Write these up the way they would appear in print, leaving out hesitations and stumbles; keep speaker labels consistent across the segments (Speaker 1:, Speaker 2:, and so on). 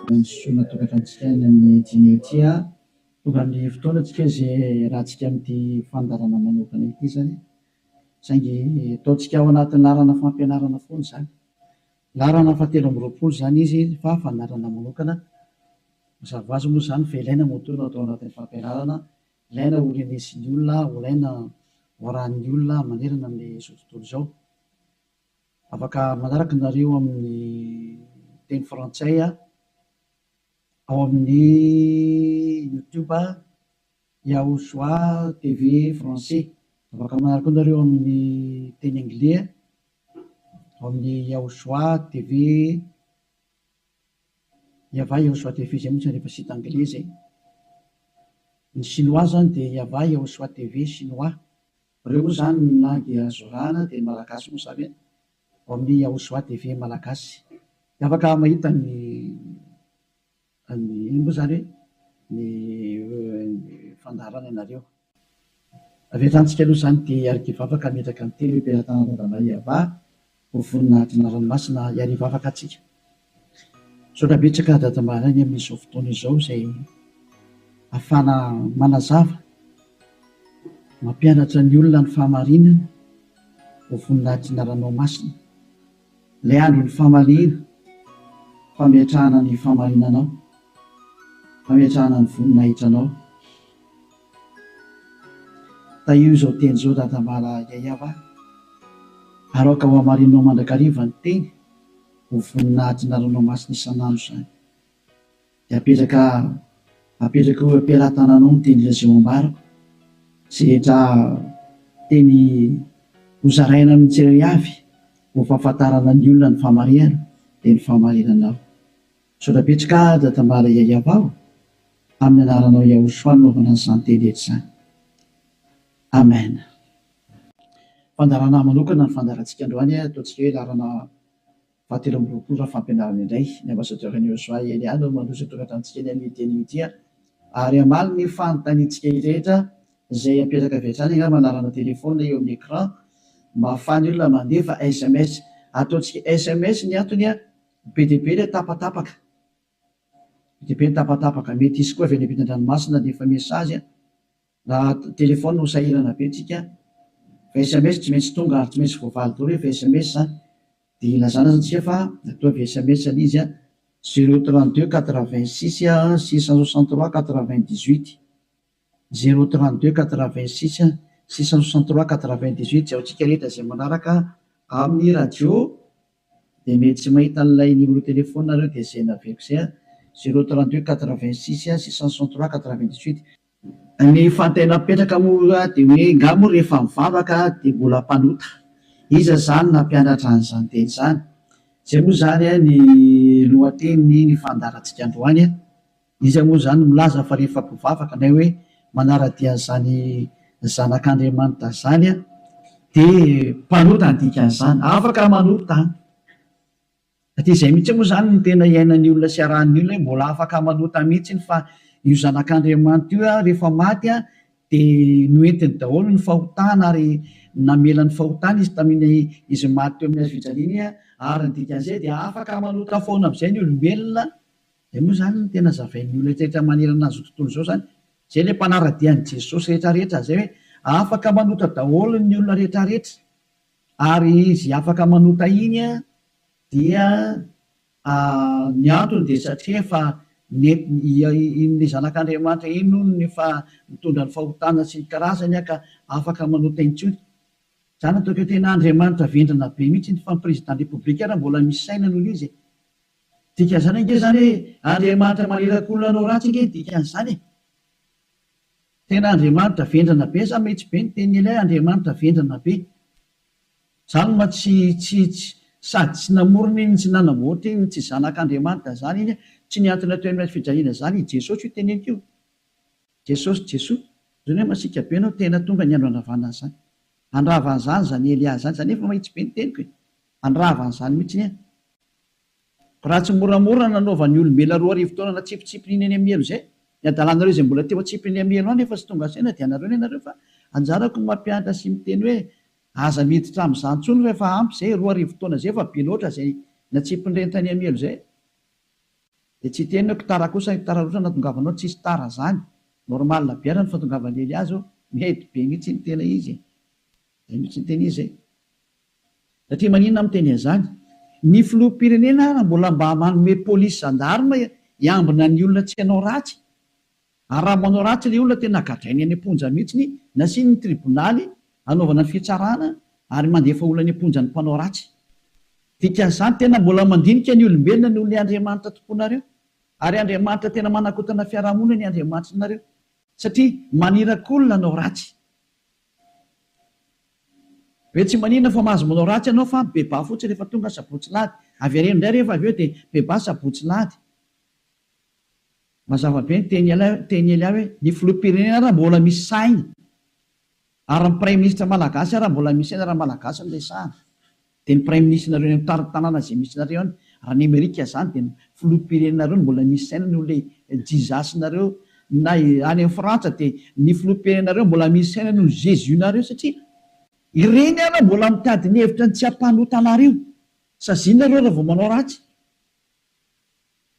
Speaker 1: Soana tokantranotsika any amin'ny jinetia tonga amin'ny fotoanatsika zay rahantsika amin'ity fandarana manokana ity zany saingy ataontsika ao anatin'ny larana fampianarana foana zany. Larana fahatelo amby roapolo zany izy fa fandarana manokana. Mazava ho azy moa zany fa ilaina motorina atao anatin'ny fampianarana, ilaina ho renesin'ny olona, ilaina ho arahan'ny olona manerana amin'izao tontolo izao. Afaka manaraka nareo amin'ny teny frantsay ao amin'ny YouTube Yahosoa TV français. Afaka manaraka nareo amin'ny teny anglais ao amin'ny Yahosoa TV Yava Yahosoa TV zay mihitsy rehefa sita anglais zay. Ny chinois zany dia Yava Yahosoa TV chinois. Reo moa zany ny langy azorana dia malagasy moa zany ao amin'ny Yahosoa TV malagasy. Afaka mahita ny moa zany ny fandarana ianareo. Avy hatramintsika aloha zany dia arikivavaka metraka amin'ny telo mpiara-tanana Madama Yava ho voninahitry ny ranomasina iarivavaka atsika. Saotra betsaka dadamarany amin'izao fotoana izao izay ahafana manazava, mampianatra ny olona ny fahamarinana ho voninahitry ny ranomasina. Ilay andro ny fahamarina, fametrahana ny fahamarinanao, fametrahana ny voninahitranao. Taio izao teny izao dadamala Yayava, aroka ho hamarinanao mandrakariva ny teny ho voninahitry ny ranomasina isan'andro zany. Dia apetraka ho ampiara-tananao ny teny lazao ambarako sy rehetra teny hozaraina amin'ny tsirairay avy ho fahafantarana ny olona ny fahamarinana dia ny fahamarinanao. Saotra betsaka dadamala Yayava ao amin'ny anaranao Yahosoa naovana an'izany teny rehetra izany. Amen. Fandarana manokana ny fandarantsika androany ataontsika hoe larana fahatelo amby roapolo raha fampianarana indray. Ny ambasadorany Yahosoa Eliana mandroso tokantranontsika eny amin'ny teny ary amaly ny fanontaniantsika rehetra izay apetraka avy hatrany angamba manarana telefona eo amin'ny écran mba ahafahany olona mandefa SMS. Ataontsika SMS ny antony be dia be ilay tapatapaka. Be dia be ny tapatapaka. Mety isy koa avy any ampitan-dranomasina dia efa mesazy raha telefona no sahirana be tsika. Fa SMS tsy maintsy tonga ary tsy maintsy voavaly daholo rehefa SMS zany. Dia ilazana zany tsika fa atao avy SMS ny izy 032 86 663 98 032 86 663 98 zay antsika rehetra izay manaraka amin'ny radio dia mety tsy mahita an'ilay numéro telefona nareo dia izay naveko izay 032 86 663 98. Ny fantaina mipetraka moa dia hoe ngamo rehefa mivavaka dia mbola mpanota. Iza zany nampianatra an'izany teny izany. Izay moa zany ny lohateny ny fandarantsika androany. Izy moa zany milaza fa rehefa mpivavaka na hoe manaradia an'izany zanak'Andriamanitra zany dia mpanota ny dikan'izany, afaka manota. Satria izay mihitsy moa zany ny tena iainan'ny olona sy arahan'ny olona, mbola afaka manota mihitsy fa io zanak'Andriamanitra io rehefa maty dia noentiny daholo ny fahotana ary namela ny fahotana izy tamin'ny izy maty teo amin'ny hazo fijaliana ary ny dikan'izay dia afaka manota foana amin'izay ny olombelona. Dia moa zany ny tena zavain'ny olona rehetra manerana azy tontolo izao zany. Izay ilay mpanaradian'i Jesosy rehetrarehetra zay hoe afaka manota daholo ny olona rehetrarehetra ary izy afaka manota iny dia ny antony dia satria efa ny zanak'Andriamanitra iny no ny mitondra ny fahotana sy ny karazany ka afaka manota intsony. Zany ataoko hoe tena Andriamanitra vendrana be mihitsy ny fampirezidan repoblika raha mbola misy saina noho izy. Dikan'izany ange zany hoe Andriamanitra maneraka olona anao ratsy ange dikan'izany. Tena Andriamanitra vendrana be sa mihitsy be ny teny ilay Andriamanitra vendrana be. Zany ma tsy sady tsy namorona iny tsy nanamboatra iny tsy zanak'Andriamanitra zany iny tsy niantona teo amin'ny fijaliana zany Jesosy io teneniko io. Jesosy zany hoe masika be anao tena tonga ny andro andravana zany. Andravan'izany zany Elia zany zany efa mahitsy be ny teniko e. Andravan'izany mihitsy e. Raha tsy moramora nanaovan'ny olombelona 2 na tsipitsipinin'ny eny amin'ny elo zay. Ny adalanareo izay mbola teo atsipiny amin'ny elo any efa tsy tonga saina dia nareo nareo fa anjarako ny mampianatra sy miteny hoe aza miditra amin'izany intsony rehefa ampy zay 2 arivo taona zay efa be loatra zay natsipin'ireny tany amin'ny elo zay. de tsy teny hoe tara kosa tara rotra natongavanao tsisy tara zany normal biara ny fatongavany Eliazy mety be mihitsy ny tena izy mihitsy ny tena izy satria maninona miteny an'izany ny filoham-pirenena raha mbola mba manome polisy zandarma hiambina ny olona tsy hanao ratsy ary raha manao ratsy le olona tena gadrainy any am-ponja mihitsy nasiny ny tribonaly anaovana ny fitsarana ary mandefa olona any am-ponja ny mpanao ratsy dikan'izany tena mbola mandinika ny olombelona noho ny Andriamanitra tomponareo ary Andriamanitra tena manakotana fiarahamonina ny Andriamanitra nareo satria manirakolona anao ratsy hoe tsy manina fa mahazo manao ratsy ianao fa beba fotsiny rehefa tonga sabotsy lady avy areno indray rehefa avy eo dia beba sabotsy lady mazava be ny teny Elia hoe ny filoham-pirenena raha mbola misy saina ary ny prime ministre malagasy raha mbola misy saina raha malagasy no resahana dia ny prime ministre nareo ny tanàna izay misy nareo any raha ny Amerika izany dia ny filoham-pirenenareo mbola misy saina noho le jizasy nareo na any amin'ny Frantsa dia ny filoham-pirenenareo mbola misy saina noho Jésus nareo satria ireny ara mbola mitady ny hevitra ny tsy hampanotanario sazinareo raha vao manao ratsy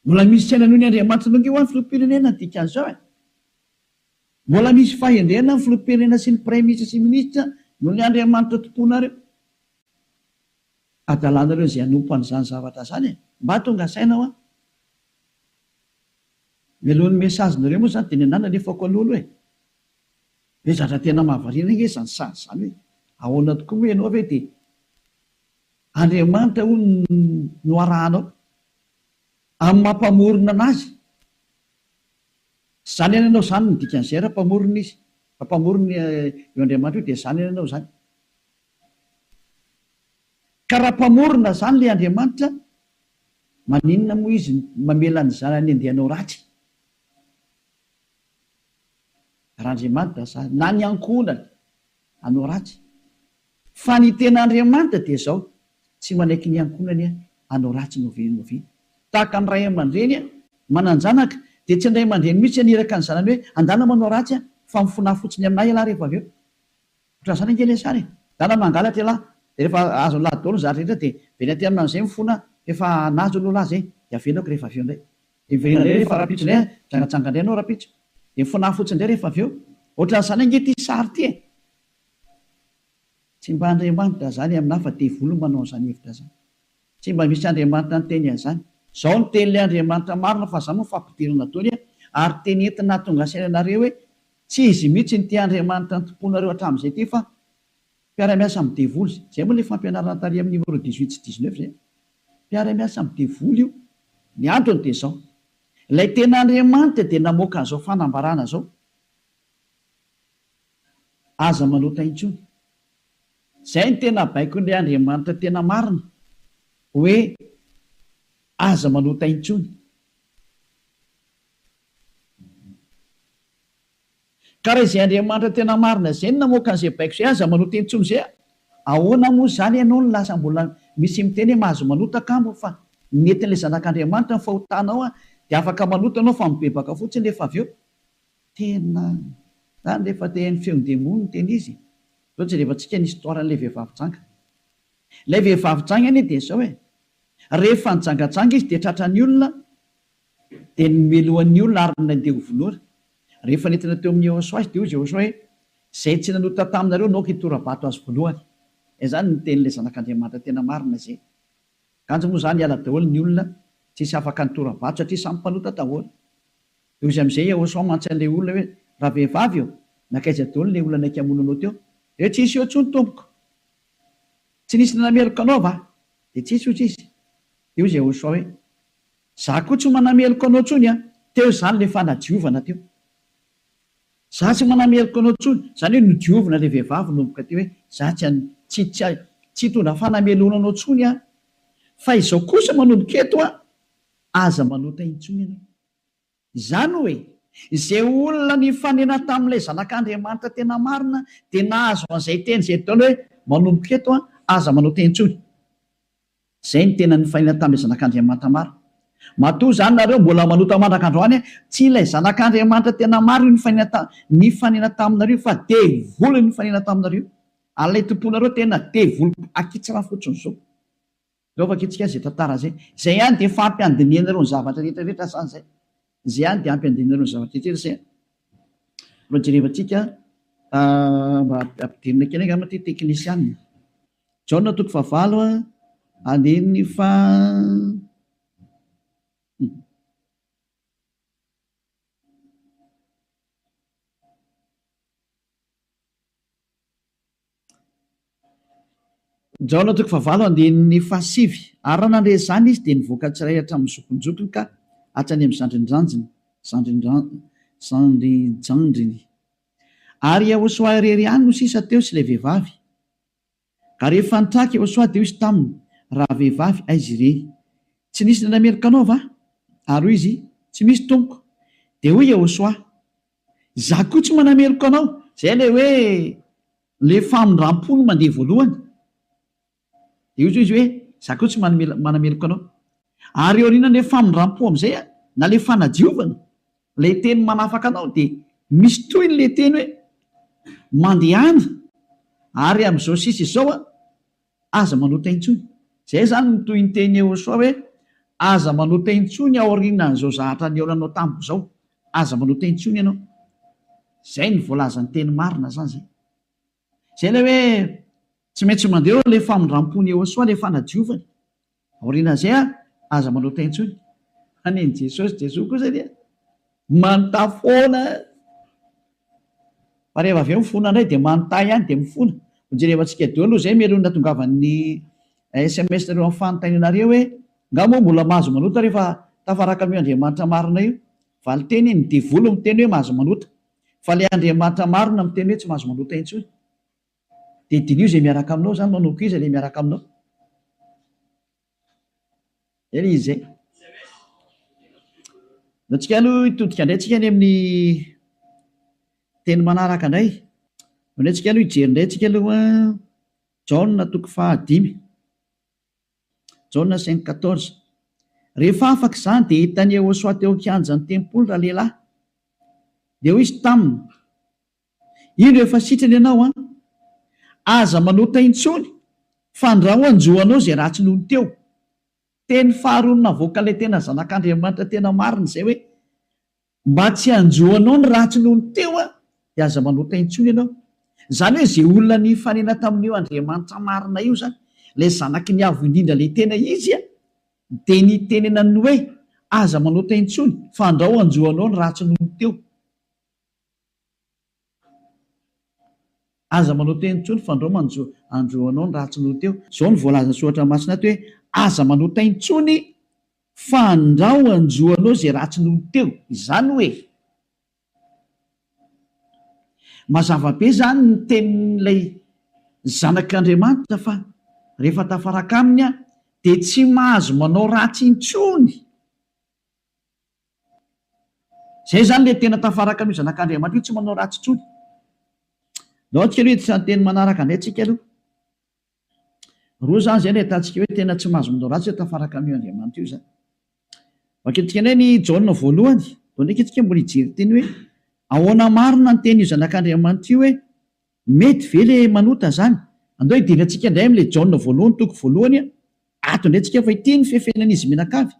Speaker 1: mbola misy saina noho ny Andriamanitra nonge ho an'ny filoham-pirenena dikan'izao mbola misy fahendrena ny filoham-pirenena sy ny prime ministre sy ministra noho ny Andriamanitra tomponareo adalanareo izay hanompo an'izany zavatra zany mba tonga saina mialohan'ny mesazinareo moa zany dia ny anana lefako alolo hoe zatra tena mahavariana nge zany sady zany hoe ahoana tokoa hoe ianao ve dia Andriamanitra ho no arahanao amin'ny mampamorona anazy zany ianao zany ny dikan'izay raha mpamorona izy mpamorona eo Andriamanitra io dia zany ianao zany ka raha mpamorona zany le Andriamanitra maninona moa izy mamela ny zanany andehanao ratsy raha Andriamanitra zany na ny ankonany anao ratsy fa ny tena Andriamanitra dia zao tsy manaiky ny ankonany anao ratsy novi tahaka ny ray aman-dreny mananjanaka dia tsy ndray aman-dreny mihitsy aniraka ny zanany hoe andana manao ratsy fa mifona fotsiny aminay ialahy rehefa avy eo ohatran' izany angely sary dana mangalatra ialahy dia rehefa azo lahy daholo zatra rehetra dia velatra amin'izay mifona efa nazo aloha lahy zay dia avelako rehefa avy eo indray iverina indray rehefa rapitso indray jangatsanga indray anao rapitso dia mifona fotsiny indray rehefa avy eo ohatran'izany ange ty sary ty tsy mba Andriamanitra zany aminahy fa te volo manao an'izany hevitra zany tsy mba misy Andriamanitra ny teny an'izany zao ny tenin'ilay Andriamanitra marina fa zany no fampidirana taony ary teny entina tonga sainanareo hoe tsy izy mihitsy ny te Andriamanitra ny tomponareo hatramin'izay ty fa mpiara-miasa amin'ny devoly zay moa le fampianarana tary amin'ny numéro 18 sy 19 zay mpiara-miasa amin'ny devoly io ny antony dia zao ilay tena Andriamanitra dia namoaka an'izao fanambarana zao aza manota intsony zay ny tena baiko n'ilay Andriamanitra tena marina hoe aza manota intsony ka raha izay Andriamanitra tena marina zay ny namoaka an'izay baiko zay aza manota intsony zay ahoana moa zany ianao no lasa mbola misy miteny hoe mahazo manota kambo fa netin'ilay zanak'Andriamanitra ny fahotanao dia afaka manota anao fa mibebaka fotsiny rehefa avy eo tena zany rehefa tehan'ny feon-demony ny teny izy ohatsy rehefa tsika ny histoiran'ilay vehivavy janga ilay vehivavy janga any dia zao rehefa nijangatsanga izy dia tratran'ny olona dia nomelohan'ny olona ary nandeha hovolora rehefa nentina teo amin'ny Joshua dia hoy Joshua hoe zay tsy nanota taminareo naoka hitorabato azy voalohany zany ny tenin'ilay zanak'Andriamanitra tena marina zay kanjo moa zany hiala daholo ny olona tsisy afaka nitorabato satria samy mpanota daholo dia izy amin'izay Joshua mantsa an'ilay olona hoe raha vehivavy eo nakaiza daholo ilay olona naiky hamonanao teo dia tsisy eo tsony tompoko tsy nisy nanameloka anao va dia tsisy ozy izy dia hoy Joshua hoe za koa tsy manameloka anao tsony teo zany le fanadiovana teo za tsy manameloka anao tsony zany hoe nodiovina ilay vehivavy nomboka teo hoe za tsy tondra fanamelona anao tsony fa izao kosa manomboka eto aza manota intsony ianao izany hoe izay olona ny fanena tamin'ilay zanak'Andriamanitra tena marina dia nahazo an'izay teny izay taona hoe manomboka eto aza manota intsony zay ny tena ny fanena tamin'ilay zanak'Andriamanitra maro matoa zany nareo mbola manota mandrak'androany tsy ilay zanak'Andriamanitra tena maro ny fanena taminareo fa devoly ny fanena taminareo alay tomponareo tena devoly akitsy raha fotsiny zao Laovaka itsika zay tantara zay. Zay ihany dia fampiandiniana ireo ny zavatra rehetrarehetra zany zay. Zay ihany dia ampiandiniana ireo ny zavatra rehetrarehetra zay. Mba jerevantsika mba ampidirina kely angamba ty teknisianina. Jaona 9 andininy fa Jaona 9 andininy fa 7 ary raha nandre zany izy dia nivoaka tsiray hatramin'ny zokonjokony ka hatrany amin'ny zandrinjandriny ary Yahosoa irery ihany no sisa teo sy ilay vehivavy ka rehefa nitraka Yahosoa dia izy taminy raha vehivavy aizy ireny tsy nisy nanamerika anao va ary hoy izy tsy misy tompoko dia hoy Yahosoa za koa tsy manamerika anao. Zay le hoe le famindram-pony mandeha voalohany dia izy hoe za koa tsy manamerika anao ary aorianan'le famindram-po amin'izay na le fanadiovana le teny manafaka anao dia misy toy le teny hoe mandehana ary amin'izao sisa izao aza manota intsony. Zay zany no toy ny teny Yahosoa hoe aza manota intsony aorianan'izao zahatra ny eolanao tamiko zao, aza manota intsony ianao. Zay ny voalazan'ny teny marina zany zay. Zay le hoe tsy maintsy mandeha le famindram-pony Yahosoa le fanadiovany aorianan'izay aza manota intsony. Aneny Jesosy koa zany manontany foana fa rehefa avy eo mifona indray dia manontany ihany dia mifona. Jerevantsika deo aloha zay melona tongavan'ny SMS nareo amin'ny fanontanianareo hoe ngamo mbola mahazo manota rehefa tafaraka amin'io Andriamanitra marina io. Valiteny ny devolo miteny hoe mahazo manota fa le Andriamanitra marina miteny hoe tsy mahazo manota intsony. Dia dinio zay miaraka aminao zany manoko izy le miaraka aminao. Eny izy zay. Antsika aloha hitodika indray tsika any amin'ny teny manaraka indray. Indray tsika aloha hijery indray tsika aloha Jaona 5:5. Jaona 5:14. Rehefa afaka izany dia hitan'ny Yahosoa teo an-kianjan'ny tempoly raha lehilahy dia hoy izy taminy ino efa sitrany ianao aza manota intsony fa ndraho anjoanao zay ratsy nohony teo. Teny faharoa navoaka ilay tena zanak'Andriamanitra tena marina izay hoe mba tsy anjoanao ny ratsy nohony teo dia aza manota intsony ianao. Zany hoe zay olona ny fanena tamin'io Andriamanitra marina io zany ilay zanaky ny avo indrindra ilay tena izy dia ny tenenany hoe aza manota intsony fa ndraho anjoanao ny ratsy nohony teo. Aza manota intsony fa ndraho anjoanao ny ratsy nohony teo. Zao ny voalazany soratra masina ato hoe aza manota intsony fa ndraho anjoanao zay ratsy nohony teo. Izany hoe mazava be zany ny tenin'ilay zanak'Andriamanitra fa rehefa tafaraka aminy dia tsy mahazo manao ratsy intsony. Zay zany le tena tafaraka amin'io zanak'Andriamanitra io, tsy manao ratsy intsony. Nao antsika aloha tsy teny manaraka indray tsika aloha. Roa zany zay no ahitantsika hoe tena tsy mahazo manao ratsy tafaraka amin'io Andriamanitra io zany. Vakentsika indray ny Jaona voalohany, dao ndraiky antsika mbola hijery teny hoe ahoana marina ny teny io zanak'Andriamanitra io hoe mety ve le manota zany. Andao hidirina antsika indray amin'ilay Jaona voalohany toko voalohany ato indray tsika fa ity ny fefenan'izy menakavy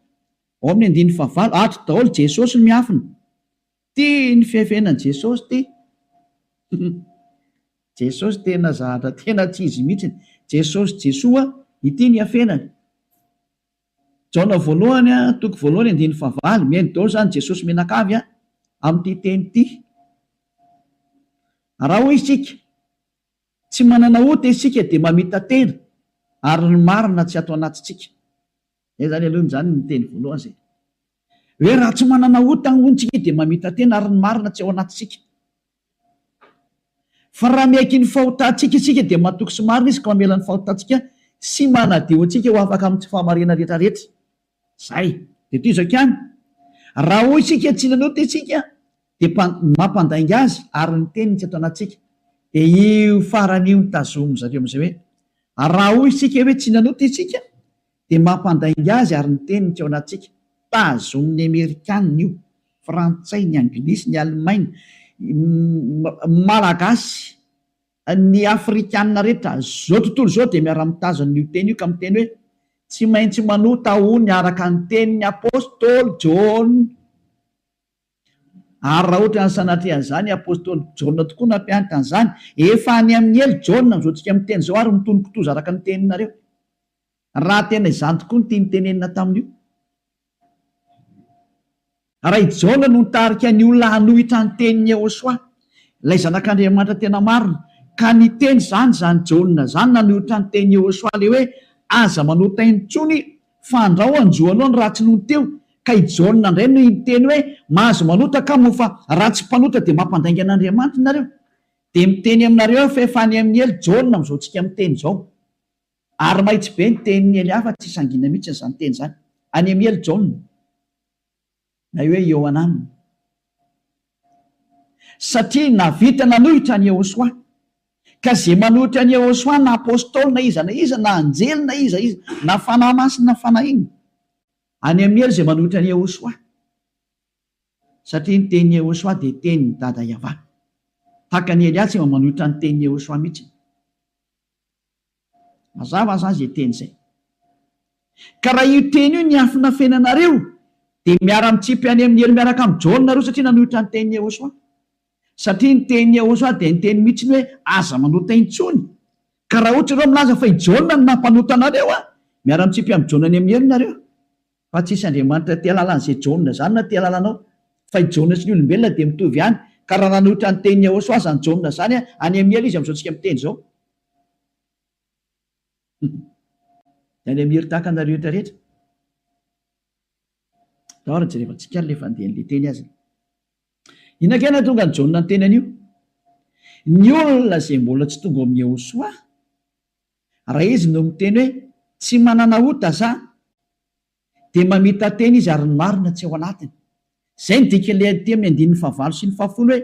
Speaker 1: ao amin'ny 9:5 ato daholo Jesosy no miafina. Ty ny fefenan' Jesosy ty. Jesosy tena zahatra tena tsy izy mihitsy. Jesosy Jesoa ity ny afenany. Jaona voalohany toko voalohany 9:5 mihaino daholo zany Jesosy menakavy amin'ity teny ity. Raha hoy isika tsy manana ota isika dia mamita tena ary ny marina tsy ato anatintsika. Zay zany aloha zany ny teny voalohany zay. Hoe raha tsy manana ota ny ontsika dia mamita tena ary ny marina tsy ao anatintsika. Fa raha miaiky ny fahotantsika isika dia matoky sy marina izy ka mamela ny fahotantsika sy manadio antsika ho afaka amin'ny tsy fahamarina rehetra rehetra. Zay dia toy izao ihany. Raha hoy isika tsy nanota isika dia mampandainga azy ary ny teniny tsy ato anatintsika. Dia io farany io mitazomo zareo amin'izay hoe raha hoy isika hoe tsy nanota isika dia mampandainga azy ary ny teniny tsy ao anatintsika. Tazomin'ny Amerikanina io, Frantsay, ny Anglisy, ny Alemaina, Malagasy, ny Afrikanina rehetra zao tontolo zao dia miara-mitazona io teny io ka miteny hoe tsy maintsy manota hony araka ny tenin'ny apôstôly John. Ary raha ohatra ny sanatrehan'izany apôstôly John tokoa nampianatra an'izany, efa any amin'ny elo John amin'izao tsika miteny zao ary mitony kitoza araka ny teninareo. Raha tena izany tokoa ny tia nitenenina tamin'io. Raha i John no nitarika ny olona hanohitra ny tenin'ny Yehosoa, ilay zanak'Andriamanitra tena marina, ka niteny zany John zany nanohitra ny tenin'ny Yehosoa le hoe aza manota intsony fa andao anjoanao ny ratsy noho teo. Ka i John indray no niteny hoe mahazo manota ka mo fa ratsy mpanota dia mampandainga an'Andriamanitra nareo. Dia miteny aminareo fa efa any amin'ny elo John amin'izao tsika miteny zao. Ary mahitsy be ny tenin'ny Eliafa tsy sangina mihitsy izany teny zany. Any amin'ny elo John na hoe eo anaminy. Satria navita nanohitra ny Yehosoa, ka zay manohitra ny Yehosoa na apôstôly na iza na anjely na iza na fanahy masina na fanahy iny, any amin'ny elo zay manohitra ny Yehosoa. Satria ny tenin'ny Yehosoa dia tenin'ny dada Yahva. Tahaka ny Elia tsy manohitra ny tenin'ny Yehosoa mihitsy. Mazava zany zay teny zay. Ka raha io teny io ny afina fenanareo dia miara-mitsipy any amin'ny elo miaraka amin'ny John nareo satria nanohitra ny tenin'ny Yehosoa. Satria ny tenin'ny Yehosoa dia ny teny mihitsy hoe aza manota intsony. Ka raha ohatra ireo milaza fa i John no nampanota anareo, miara-mitsipy amin'ny John any amin'ny elo nareo. Fa tsisy Andriamanitra tia lalan'izay John zany na tia lalanao. Fa i John sy ny olombelona dia mitovy ihany. Ka raha nanohitra ny tenin'ny Yehosoa zany John zany any amin'ny elo izy amin'izao tsika miteny zao. Any amin'ny elo tahaka anareo rehetra. Dahora jerevantsika le fandeha le teny azy. Inona tonga ny John ny teny an'io? Ny olona izay mbola tsy tonga amin'ny Yehosoa, raha izy no miteny hoe tsy manana ota za, dia mamita teny izy ary ny marina tsy ao anatiny. Izay ny dikan'ilay teny amin'ny 9 sy 10 hoe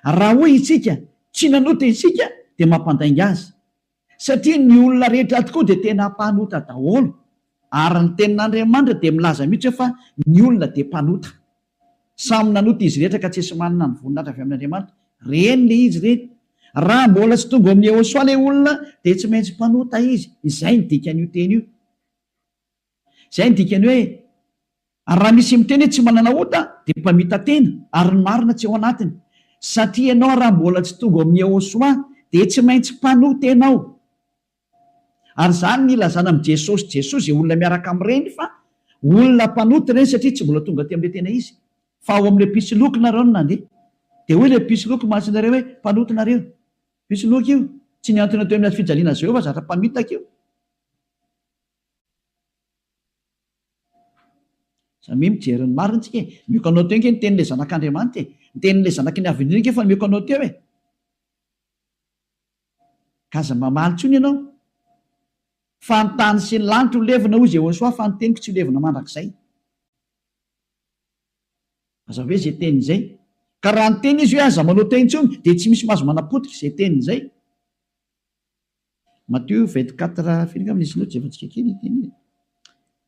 Speaker 1: raha hoy isika tsy nanota isika dia mampandainga azy. Satria ny olona rehetra tokoa dia tena mpanota daholo. Ary ny tenin'Andriamanitra dia milaza mihitsy fa ny olona dia mpanota. Samy nanota izy rehetra ka tsy esy manana ny voninahitra avy amin'Andriamanitra. Reny le izy reny. Raha mbola tsy tonga amin'ny Yehosoa ilay olona dia tsy maintsy mpanota izy. Izay ny dikan'io teny io. Izay ny dikany hoe raha misy miteny tsy manana ota dia mpamita tena ary ny marina tsy ao anatiny. Satria ianao raha mbola tsy tonga amin'ny Yehosoa dia tsy maintsy mpanota ianao. Ary zany ny ilazana amin'ny Jesosy dia olona miaraka amin'ireny fa olona mpanota ireny satria tsy mbola tonga aty amin'ilay tena izy. Fa ao amin'ilay pisoloky nareo no nandeha. Dia hoy ilay pisoloky masonareo hoe mpanota nareo. Pisoloky io tsy niantona teo amin'ny fijaliana Jehova zatra mpamitaka io. Samy mijery ny marina tsika. Mioka anao teo ny tenin'ilay zanak'Andriamanitra. Ny tenin'ilay zanaky ny avy indrindra fa mioka anao teo e. Ka aza mamaly tsony ianao. Fa ny tany sy ny lanitra ho levina hoy Jehosoa fa ny teniko tsy ho levina mandrakizay. Aza hoe izay teny izay. Ka raha ny teny izy hoe aza manota intsony dia tsy misy mahazo manapotika izay teny izay. Matthieu 24 firy angamba nisy loatra efa-tsika kely teny.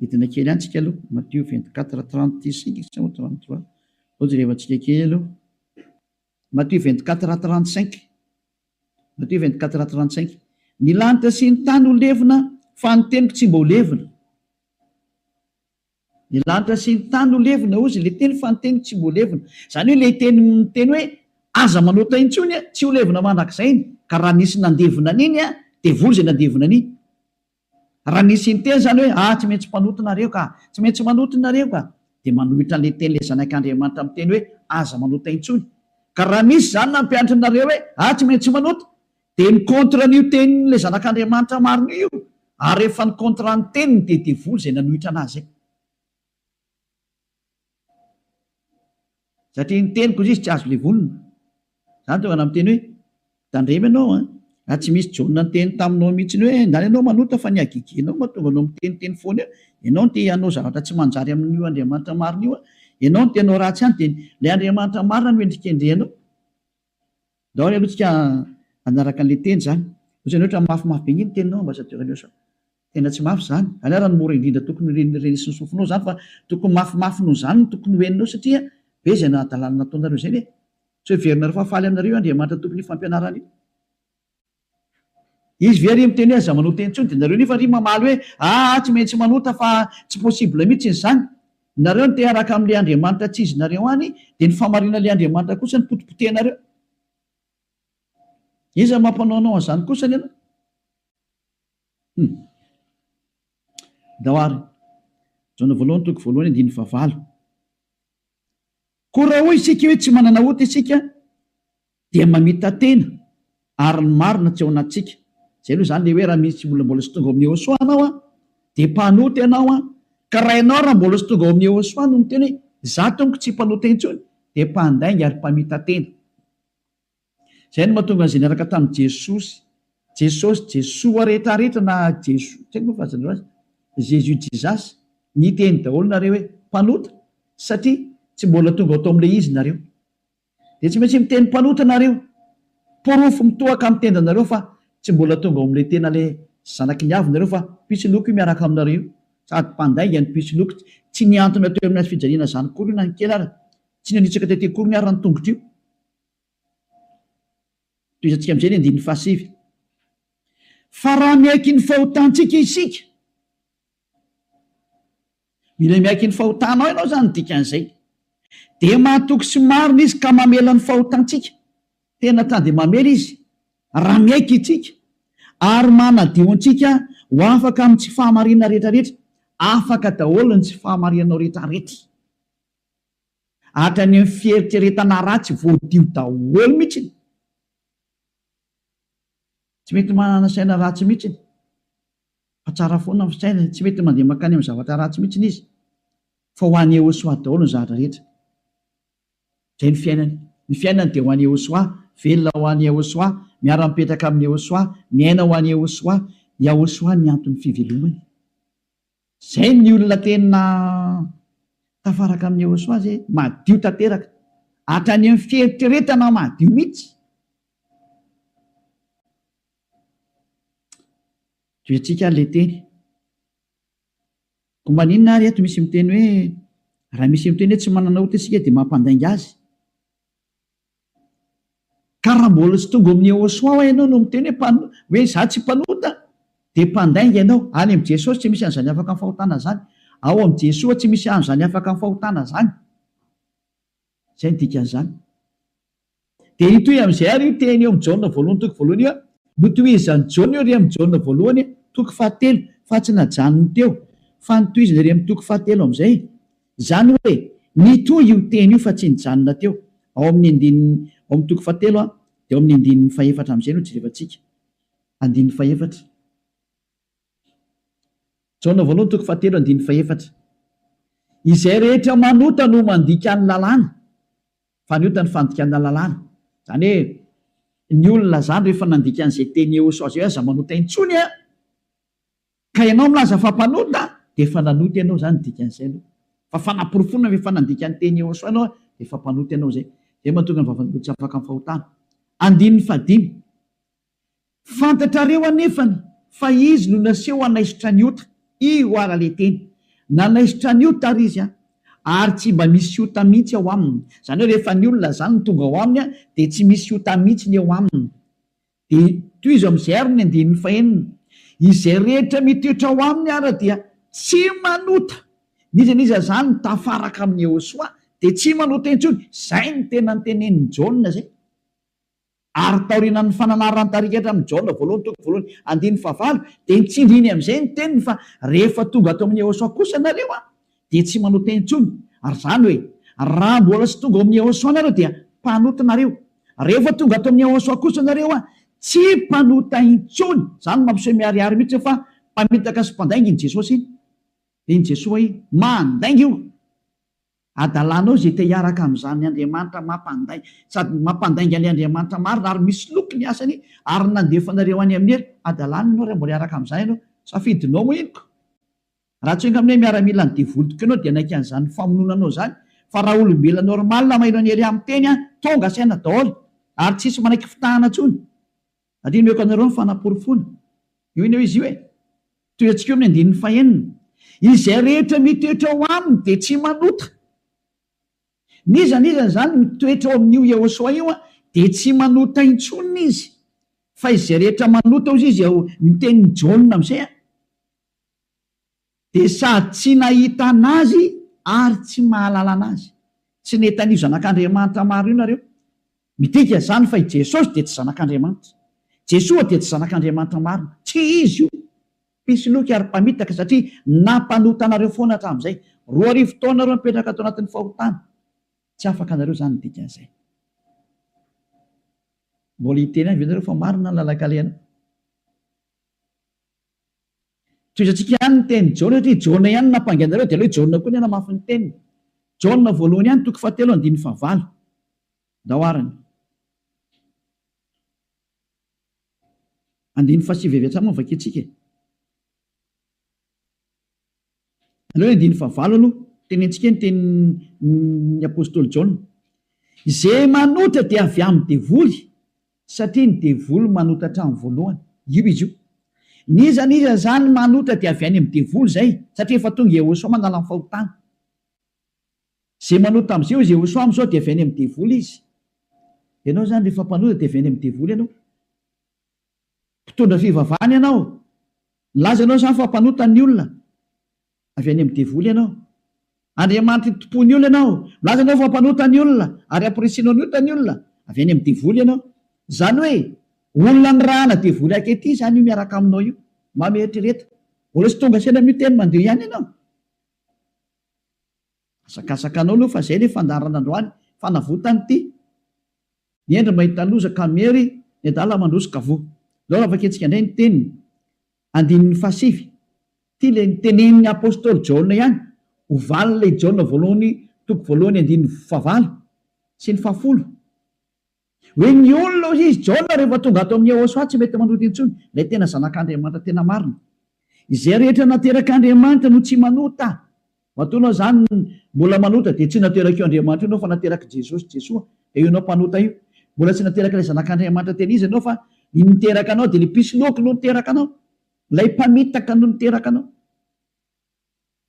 Speaker 1: Hitina kely ihany tsika aloha. Matthieu 24:36 sa 33. Ohatsy rehefa-tsika kely aloha. Matthieu 24:35. Matthieu 24:35. Ny lanitra sy ny tany ho levina fa ny teniko tsy mba ho levina. Ny lanitra sy ny tany ho levina ozy ilay teny fa ny teniko tsy mba ho levina. Izany hoe ilay teny hoe aza manota intsony tsy ho levina mandrakizay. Ka raha nisy nandevina an'iny dia voly izay nandevina an'iny. Raha nisy ny teny zany hoe tsy maintsy mpanota nareo ka, tsy maintsy manota nareo ka, dia manohitra an'ilay teny ilay zanak'Andriamanitra amin'ny teny hoe aza manota intsony. Ka raha misy zany nampianatra nareo hoe tsy maintsy manota, dia ny kontra n'io tenin'ilay zanak'Andriamanitra marina io. Ary rehefa ny kontra ny teniny dia voly izay nanohitra anazy. Satria ny teniko izy tsy azo le volona. Zany tonga namiteny hoe tandrema ianao tsy misy John ny teny taminao mihitsy hoe ndany ianao manota fa ny agigenao mahatonga anao miteniteny foana eo. Ianao no te hanao zavatra tsy manjary amin'io Andriamanitra marina io. Ianao no te hanao ratsy ihany dia ilay Andriamanitra marina no endrikendrehanao. Daholo aloha tsika anaraka an'ilay teny zany. Ohatrany ohatra mafimafy be iny teninao ambasadeur sao. Tena tsy mafy zany. Anarany ny mora indrindra tokony renisy ny sofinao zany fa tokony mafimafy noho zany no tokony hoeninao satria be izay nahadalana nataonareo izay tsy hoe heverinareo fa faly aminareo Andriamanitra tokony fampianarana io. izy very miteny hoe aza manota intsony de nareo nefa ry mamaly hoe tsy maintsy manota fa tsy possible mihitsy ny zany nareo ny te araka amin'le andriamanitra tsy izy nareo any de ny famarina le andriamanitra kosa ny potipotenareo iza mampanaonao an'izany kosa ny anao daoary jona voalohany toko voalohany andiny favalo ko raha hoy isika hoe tsy manana ota isika dia mamita tena ary ny marina tsy ao anatsika zay aloha zany le hoe raha misy mbola sy tonga ao amin'ny Ehosoa anao de mpanoty ianao ka raha ianao raha mbola sy tonga ao amin'ny Ehosoa no miteny hoe za tompoko tsy mpanoty intsony de mpandainga ary mpamita tena zay no mahatonga an'izay niaraka tamin'i Jesoa rehetrarehetra na Jesoa tsy haiko fazana azy Jésus Jesus ny teny daholo nareo hoe mpanota satria tsy mbola tonga atao amin'ilay izy nareo de tsy maintsy miteny mpanota nareo porofo mitohaka amin'ny tendanareo fa tsy mbola tonga ao amin'ilay tena le zanaky ny avy nareo fa pisiloko io miaraka aminareo sady mpandainga ny pisiloko tsy niantona teo amin'ny fijaliana zany kory io na ny kely ara tsy nanitsaka tete kory ny ara ny tongotro io toy izantsika amin'izay ny andin'ny fahasivy fa raha miaiky ny fahotantsika isika mila miaiky ny fahotanao ianao zany dikan'izay de mahatoky sy marina izy ka mamela ny fahotantsika tena tany de mamela izy raha miaiky itsika ary manadio antsika ho afaka amin'ny tsy fahamarina rehetrarehetra afaka daholo ny tsy fahamarinanao rehetrarehetra hatrany amin'ny fieritreretana ratsy voadio daholo mihitsiny tsy mety manana saina ratsy mihitsiny fa tsara foana ny saina tsy mety mandeha makany amin'ny zavatra ratsy mihitsiny izy fa ho an'ny Ehosoa daholo ny zavatra rehetra zay ny fiainany de ho an'ny Ehosoa velona ho an'ny Ehosoa miara-mipetraka amin'ny Ehosoa miaina ho an'ny Ehosoa ny antony fivelomany zay ny olona tena tafaraka amin'ny Ehosoa zay madio tanteraka hatrany amin'ny fieritreretana madio mihitsy toetsika le teny ko maninona ary eto misy miteny hoe raha misy miteny hoe tsy manana ota isika de mampandainga azy ka raha mbola sy tonga amin'ny Ehosoa ao ianao no miteny hoe za tsy mpanota de mpandainga ianao any amin'i Jesosy tsy misy an'izany afaka ny fahotana zany ao amin'i Jesoa tsy misy an'izany afaka ny fahotana zany zay ny dikan'izany de itoy amin'izay ary io teny eo amin'ny Jaona voalohany toko voalohany io notohizany Jaona io ry amin'ny Jaona voalohany toko fahatelo fa tsy najanony teo fa nitohizany ry amin'ny toko fahatelo amin'izay zany hoe nitoy io teny io fa tsy nijanona teo ao amin'ny toko fahatelo de ao amin'ny andininy faefatra amin'izay no jerevantsika andininy faefatra Jaona voalohany toko fahatelo andininy faefatra izay rehetra manota no mandika ny lalàna fa ny ota ny fandikana lalàna zany hoe ny olona zany rehefa nandika an'izay teny Ehosoa zay aza manota intsony ka ianao milaza fa mpanota de efa nanota ianao zany dikan'izay aloha fa fanaporofona rehefa nandika ny teny Ehosoa ianao de efa mpanota ianao zay mahatonga ny vavanao tsy afaka amin'ny fahotana andininy fadimy fantatrareo anefany fa izy no naseho anaisitra ny ota io ara le teny nanaisitra ny ota ary izy ary tsy mba misy ota mihitsy ao aminy zany hoe rehefa ny olona zany no tonga ao aminy de tsy misy ota mihitsy ny eo aminy de toy izy amin'izay ary ny andininy fahenina izay rehetra mitoetra ao aminy ara dia tsy manota nizaniza zany tafaraka amin'ny Ehosoa de tsy manota intsony zay ny tena ny tenenin'ny Jaona zay ary taorinan'ny fananarany tarikatra amin'ny Jaona voalohany toko voalohany andininy fahavalo de nitsindriny amin'izay ny teniny fa rehefa tonga ato amin'ny Ehosoa kosa nareo de tsy manota intsony ary zany hoe raha mbola sy tonga ao amin'ny Ehosoa nareo dia mpanota nareo rehefa tonga ato amin'ny Ehosoa kosa nareo tsy mpanota intsony zany mampiseho miariary mihitsy fa mpamitaka sy mpandainga iny Jesosy iny de iny Jesosy mandainga io adalanao zay te hiaraka amin'izany Andriamanitra mampandainga sady mampandainga ny Andriamanitra marina ary misy loky ny asany ary nandefanareo any amin'ny hery adalany ianao raha mbola hiaraka amin'izany ianao safidinao moa inoko raha tsy hoe amin'nay miaramila ny devolotiko ianao dia naika an'izany famononanao zany fa raha olombelona normalina maino any hery amin'ny teny tonga saina daholo ary tsisy manaiky fitahana tsony adino eko anareo ny fanaporofona io iny hoe izy io toy antsika eo amin'ny andininy fahenina izay rehetra mitoetra ao aminy de tsy manota nizany zany mitoetra ao amin'io Ehosoa io de tsy manota intsonina izy fa izay rehetra manota ozy izy ao nitenin'ny Jaona amizay a de sady tsy nahita anazy ary tsy mahalala anazy. Tsy netan'io zanak'Andriamanitra maro io nareo midika zany fa i Jesosy de tsy zanak'Andriamanitra, Jesoa de tsy zanak'Andriamanitra marina, tsy izy io. Pisoloky ary mpamitaka satria nampanota anareo foana hatramin'izay. 2 taona reo mipetraka atao anatin'ny fahotana, tsy afaka anareo zany midika an'izay. Mbola hiteny any venareo fa marina ny lalak'alena. Toizatsika ihany ny teny Jaona satria Jaona ihany nampangainareo de aleo Jaona koa ny anamafy ny teniny. Jaona voalohany ihany 7:9 daoarany 9:7 hatramy vakitsika. Aleo 9:9 aloha tenentsika ny tenin'ny apôstôly Jaona. Izay manota dia avy amin'ny devoly satria ny devoly manota hatramin'ny voalohany. Io izy io. Niza zany manota dia avy any amin'ny devoly zay satria efa tonga Jehosoa manala ny fahotana. Zay manota am'izay izy Jehosoa am'izao dia avy any amin'ny devoly izy. Ianao zany rehefa mpanota dia avy any amin'ny devoly ianao. Mpitondra fivavahana ianao, laza ianao zany fa mpanota ny olona, avy any amin'ny devoly ianao. Andriamanitra tompony olona ianao, laza ianao fa mpanota ny olona ary ampirisino ny ota ny olona, avy any amin'ny devoly ianao. Zany hoe olona ny rahana devoly akety zany io miaraka aminao io, mametrereta. Mbola tsy tonga sena mio teny mandeha ihany ianao. Sakasakanao aloha fa zay le fandarana androany fanavotany ity. Niendry mahita lozaka mery ny adala mandrosika vo. Lao vaketsika indray ny teniny 9:7. Ty le nitenenin'ny apôstôly Jaona ihany, ovaly le Jaona voalohany 9:9 sy ny 10. Hoe ny olona ozy izy Jaona rehefa tonga ato amin'ny Jehosoa tsy mety manota intsony, ilay tena zanak'Andriamanitra tena marina. Izay rehetra naterak'Andriamanitra no tsy manota. Matoanao zany mbola manota de tsy nateraka io Andriamanitra ianao fa nateraka Jesosy Jesoa, de io anao mpanota io. Mbola tsy nateraka ilay zanak'Andriamanitra tena izy ianao fa niteraka anao de le pisoloky no niteraka anao, lay mpamitaka no niteraka anao.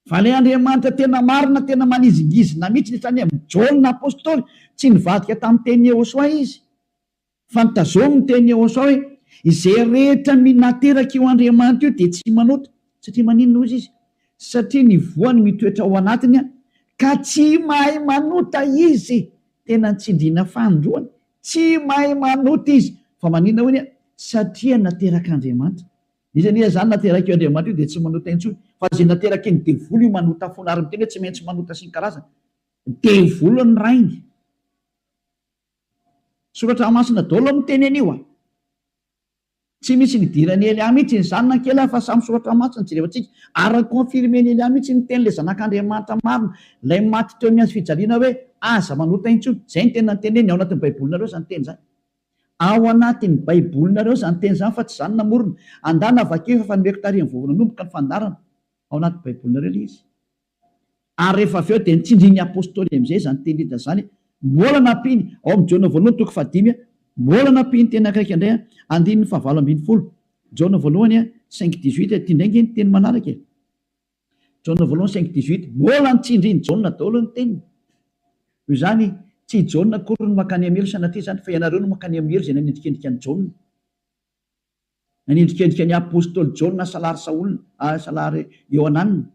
Speaker 1: Fa le Andriamanitra tena marina, tena manizingizina mihitsy netrany amin'ny Jaona apôstôly tsy nivadika tamin'ny teny Jehosoa izy. Fa nitazomy ny teny Jehosoa hoe izay rehetra nateraka io Andriamanitra io de tsy manota. Satria maninona ozy izy? Satria ny voany mitoetra ao anatiny ka tsy mahay manota izy. Tena nitsindriana fandroany, tsy mahay manota izy. Fa maninona hoy satria nateraka Andriamanitra. Izy zany nateraka io Andriamanitra io de tsy manota intsony. Fa zay nateraka iny devoly io manota foana ary miteny hoe tsy maintsy manota sy ny karazana. Devoly ny rainy. Soratra masina daholo miteny anio. Tsy misy nidirany Elia mihitsy ny zanona kely fa samy soratra masina jerevantsika ary confirmeny Elia mihitsy ny teny le zanak'Andriamanitra marina lay maty teo amin'ny azy fijaliana hoe aza manota intsony. Zay ny tena teneny ao anatin'ny baibolinareo zany teny zany. Ao anatin'ny baibolinareo zany teny zany fa tsy zany namorona. Andana vakeo fa nomeko tarihan'ny vovonanomboka ny fandarana. Ao anatin'ny baibolinareo le izy. Ary rehefa avy eo de nitsindrin'ny apôstôly am'izay zany teny hita zany. Mbola nampiny ao amin'ny Jaona voalohany 5:5, mbola nampiny teny akaiky indray 9:9. Jaona voalohany 5:18 ty ndraingy ny teny manaraka. Jaona voalohany 5:18 mbola nitsindriny Jaona daholo ny teniny. Io zany tsy Jaona akory no makany amelo sanatria zany fa ianareo no makany amelo zay nanendrikendrika ny Jaona. Nanendrikendrika ny apôstôly Jaona salary Saolina, salary Ioananina.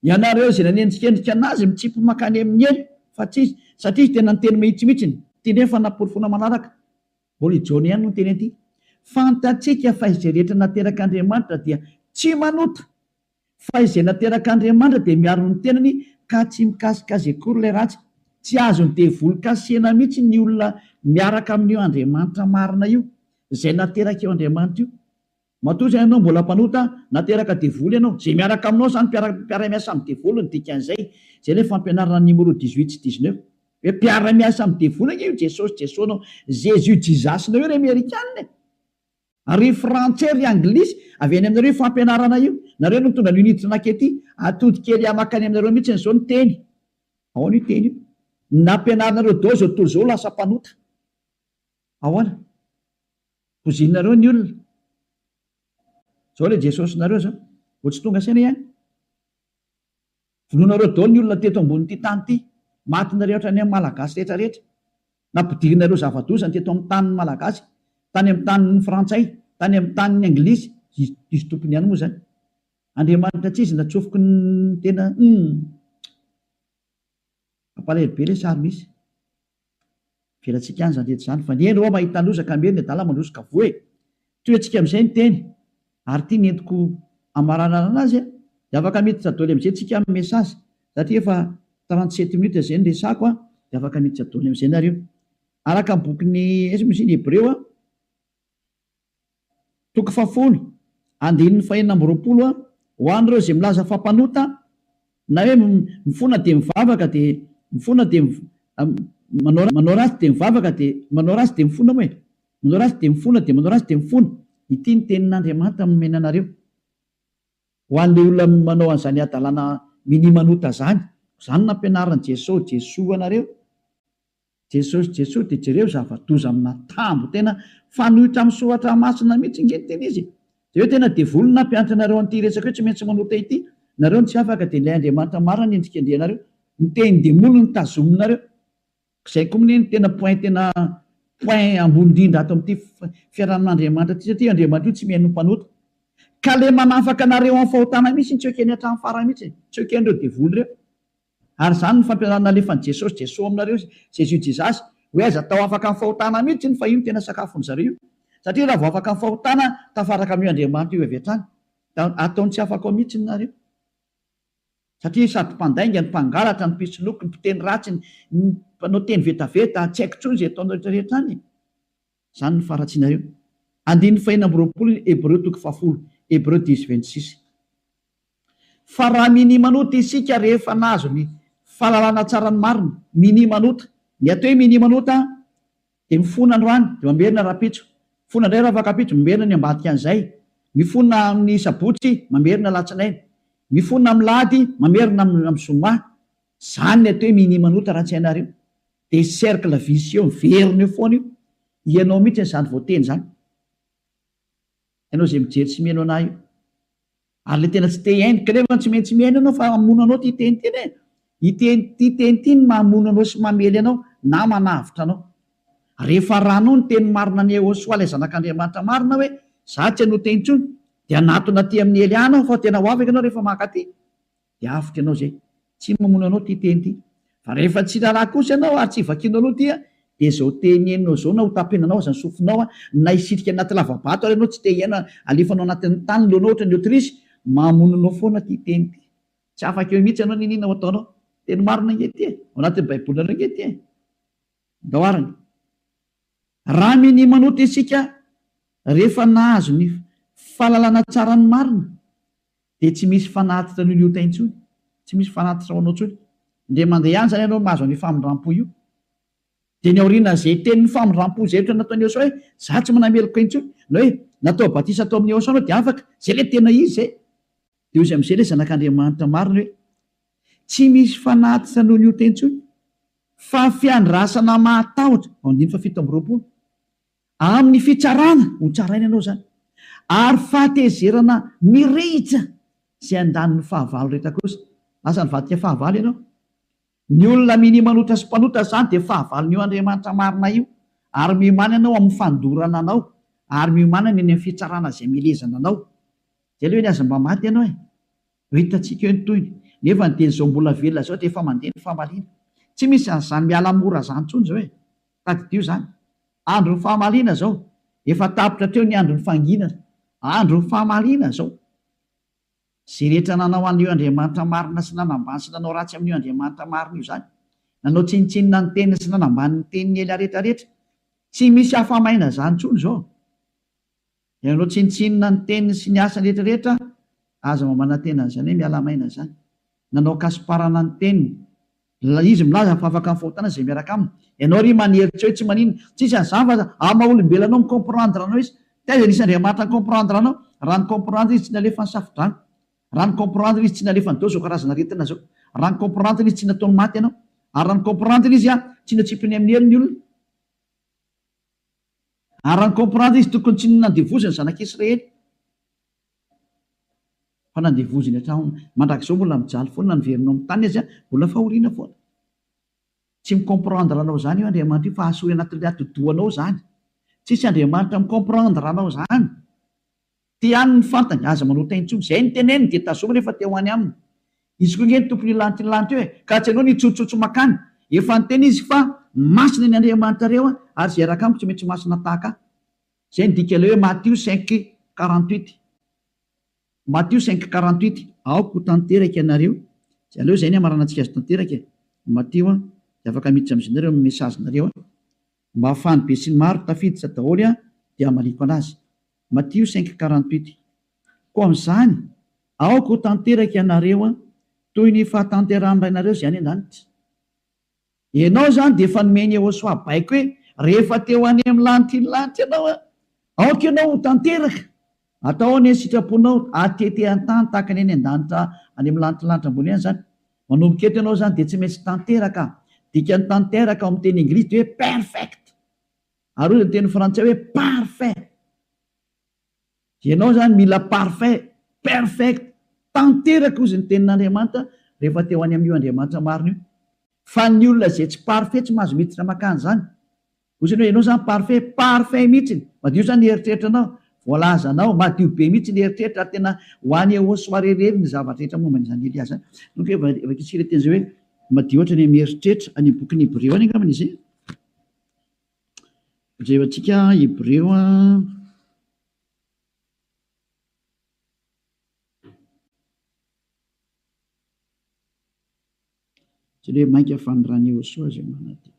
Speaker 1: Ianareo zay nanendrikendrika anazy mitsipy makany amin'ny ely fa tsy satria tena ny teny mihitsimihitsiny. Ty ndray fa naporofona manaraka. Mbola i Jaona ihany no teny aty. Fantatsika fa izay rehetra naterak'Andriamanitra dia tsy manota. Fa izay naterak'Andriamanitra dia miaro ny tenany ka tsy mikasikazy akory ilay ratsy. Tsy azony devoly kasena mihitsy ny olona miaraka amin'io Andriamanitra marina io. Izay nateraka io Andriamanitra io. Matoa zay ianao mbola mpanota nateraka devoly ianao. Zay miaraka aminao zany mpiara-miasa amin'ny devoly ny dikan'izay. Zay ilay fampianarana numéro 18 sy 19. Hoe mpiara-miasa amin'ny devoly io Jesosy Jesosy nao. Jésus Jesus nao io ry Amerikanina. Ary frantsay ry anglisy avy any aminareo fampianarana io. Nareo no mitondra unité nakety atody kely amakany aminareo mihitsy zao ny teny. Ao ny teny io. Nampianaranareo dao zao tontolo zao lasa mpanota. Ahoana? Pozinareo ny olona. Zao le Jesosy nareo zao. Vao tsy tonga saina ihany. Vonoanareo dao ny olona teto ambony ty tany ty. Matinareo hatrany amin'ny malagasy rehetra rehetra. nampidirinareo zavadosany teto amin'ny tanin'ny malagasy, tany amin'ny tanin'ny frantsay, tany amin'ny tanin'ny anglisy, izy tompony ihany moa zany. Andriamanitra tsy izy natsofoky ny tena ampalahelo le sary misy velantsika any zany rehetra zany fa ny eny ao mahita losaka meny dala mandrosika voe toetsika amin'izay ny teny ary tia nentiko amaranana anazy de afaka miditra daholo amin'izay tsika amin'ny message satria efa 37 minutes zay ny resako de afaka miditra daholo amin'izay nareo araka ny bokyny misy ny Hebreo toko 10 andininy 420 ho an'ireo zay milaza fampanota na hoe mifona de mivavaka de mifona de manao ratsy de mivavaka de manao ratsy de mifona moa manao ratsy de mifona de manao ratsy de mifona ity ny tenin'Andriamanitra nomena anareo ho an'le olona manao an'izany adalana minimanota zany nampianaran'i Jesosy anareo Jesosy de jereo zava-doza amina tambo tena fanohitra amin'ny soratra masina mihitsy nge teny izy de hoe tena devolona mpianatra anareo an'ity resaka hoe tsy maintsy manota ity nareo tsy afaka de ilay Andriamanitra marina endrika andrianareo ny teny demolo ny tazominareo izay koa mine ny tena point ambony indrindra ato amin'ity fiarahan'Andriamanitra ty satria Andriamanitra io tsy mihaino mpanota ka le manafaka anareo amin'ny fahotana mihitsy ny tsy ekeny hatramin'ny farany mihitsy tsy eken'ireo devoly reo ary zany ny fampiarana alefan'i Jesosy aminareo Jesasy hoe aza tao afaka amin'ny fahotana mihitsy ny fa io ny tena sakafony zareo satria raha vao afaka amin'ny fahotana tafaraka amin'io Andriamanitra io avy hatrany ataony tsy afaka ao mihitsy nareo satria sady mpandainga ny mpangalatra ny mpisoloky ny mpiteny ratsy ny mpanao teny vetaveta tsy haiko tsony zay ataonao rehetrarehetra any zany ny faratsinareo andininy 420 Hebreo toko 10 Hebreo 10:26 fa raha minimanota isika rehefa nazo ny fahalalana tsara ny marina minimanota ny atao hoe minimanota de mifona androany de mamerina rapitso mifona indray raha afakapitso mamerina ny ambadika an'izay mifona amin'ny sabotsy mamerina latsinainy mifona amin'ny lahady mamerina amin'ny zoma zany ny atao hoe minimanota raha tsy hainareo de cercle vicieux verina eo foana io ianao mihitsy zany voateny zany ianao zay mijery tsy mihaino anahy io ary le tena tsy te hainy kanefa tsy maintsy mihaino anao fa mamono anao ty teny teny ty teny ty ny mamono anao sy mamely anao na manavitra anao rehefa ranao ny teny marina ny Hosoa ilay zanak'Andriamanitra marina hoe za tsy hanao teny intsony de anatona ty amin'ny Eliana fa tena ho afaka ianao rehefa maka ty de afitra ianao zay tsy mamono anao ty teny ty fa rehefa tsy raharaha kosa ianao ary tsy vakino anao ty de zao teny enao zao na ho tapenanao aza ny sofinao na isitrika anaty lavabato ary ianao tsy te hiaina alefanao anatin'ny tany leonao ohatra ny otrisy mamono anao foana ty teny ty tsy afaka eo mihitsy ianao ninina ho ataonao teny marina nge ty ao anatin'ny baiboly nareo nge ty daoarany raha minimanota isika rehefa nahazo ny fahalalana tsara ny marina de tsy misy fanatitra ny liota intsony tsy misy fanatitra ho anao tsony nde mandeha ihany zany ianao mahazo ny famindram-po io de ny aoriana zay teny ny famindram-po zay ohatra nataony Hosoa hoe za tsy manameloko intsony na hoe natao batisa atao amin'ny Hosoa anao de afaka zay le tena izy zay de ozy amin'izay le zanak'Andriamanitra marina hoe tsy misy fanatitra no liota intsony fa fiandrasana mahatahotra andiny fa 7:20 amin'ny fitsarana ho tsaraina ianao zany ary fahatezerana mirehitra zay andaniny fahavalo rehetra kosa lasa ny vadika fahavalo ianao ny olona minimanota sy mpanota zany de fahavalon'io Andriamanitra marina io ary miomana ianao amin'ny fandorana anao ary miomana ny amin'ny fitsarana zay milezana anao zay le hoe ny aza mba maty ianao ho hitatsika eo ny toyny nefa ny teny zao mbola velona zao de efa mandeha ny famalina tsy misy zany miala mora zany tsony zao tadidio zany andron'ny fahamalina zao efa tapitra treo ny andron'ny fanginana andron'ny fahamalina zao zay rehetra nanao an'io Andriamanitra marina sy nanambany sy nanao ratsy amin'io Andriamanitra marina io zany nanao tsinitsinina ny teniny sy nanambany ny teniny ela rehetrarehetra tsy misy hafamaina zany tsony zao nanao tsinitsinina ny teniny sy ny asany rehetrarehetra aza mamana tena zany hoe mialamaina zany nanao kasiparana ny teniny izy milaza fa afaka amin'ny fahotana zay miaraka aminy ianao ry maneritra hoe tsy manina tsisy an'izany fa amaolombelanao micomprendre anao izy taiza nisy Andriamanitra ny comprendre anao raha ny comprendre izy tsy nalefa ny safidrano raha ny comprendre izy tsy nalefa ny dao zao karazana retina zao raha ny comprendre izy tsy nataony maty ianao ary raha ny comprendre izy tsy natsipiny amin'ny herin'ny olona ary raha ny comprendre izy tokony tsy nandevoziny zanak'Israely fa nandevoziny hatrao mandrak'izao mbola mijaly foana na nyverinao amin'ny tany izy mbola fahoriana foana tsy micomprendre anao zany io Andriamanitra io fa asory anatin'le atodoanao zany. Tsisy Andriamanitra micomprendre anao zany. Ty any ny fantany aza manota intsony zay ny teneny dia tazoma rehefa te ho any aminy. Izy koa nge ny tompony lanitra ny lanitra io ka tsy anao ny tsotsotso makany. Efa nyteny izy fa masina ny Andriamanitra reo ary zay raka amiko tsy maintsy masina tahaka. Zay ny dika ilay hoe Matthieu 5:48. Matthieu 5:48 aoko tanteraka ianareo. Zay aleo zay ny amaranantsika azy tanteraka. Matthieu dia afaka miditra amin'izinareo amin'ny mesazinareo mba hafany be sy ny maro tafiditra daholo dia maliko anazy. Matthieu 5:48. Koa amin'izany aoko tanteraka ianareo toy ny fahatanterahany rainareo zay any an-danitra. Ianao zany dia efa nomeny Yehosoa baiko hoe rehefa teo any amin'ny lanitra ny lanitra ianao aoka ianao tanteraka. Atao ny sitraponao atete an-tany tahaka ny any an-danitra any amin'ny lanitra ambony any zany. Manomboka eto ianao zany dia tsy maintsy tanteraka. Dika ny tanteraka ao amin'ny teny anglisy dia hoe perfect. Ary ny teny frantsay hoe parfait. Ianao zany mila parfait, perfect, tanteraka ozy ny tenin'Andriamanitra rehefa teo any amin'io Andriamanitra marina io. Fa ny olona izay tsy parfait tsy mahazo miditra makany zany. Ozy hoe ianao zany parfait, parfait mihitsy. Madio zany eritreritranao, voalazanao, madio be mihitsy ny eritreritra ary tena ho any Yehosoa rerery ny zavatra rehetra momba n'izany Elias zany. Donc efa tsira teny zay hoe madio ohatra ny mieritreritra any amin'ny bokin'ny Hébreu any angambany izy. Jereo antsika Hébreu tsy hoe mainka fanirany Yehosoa zay manaty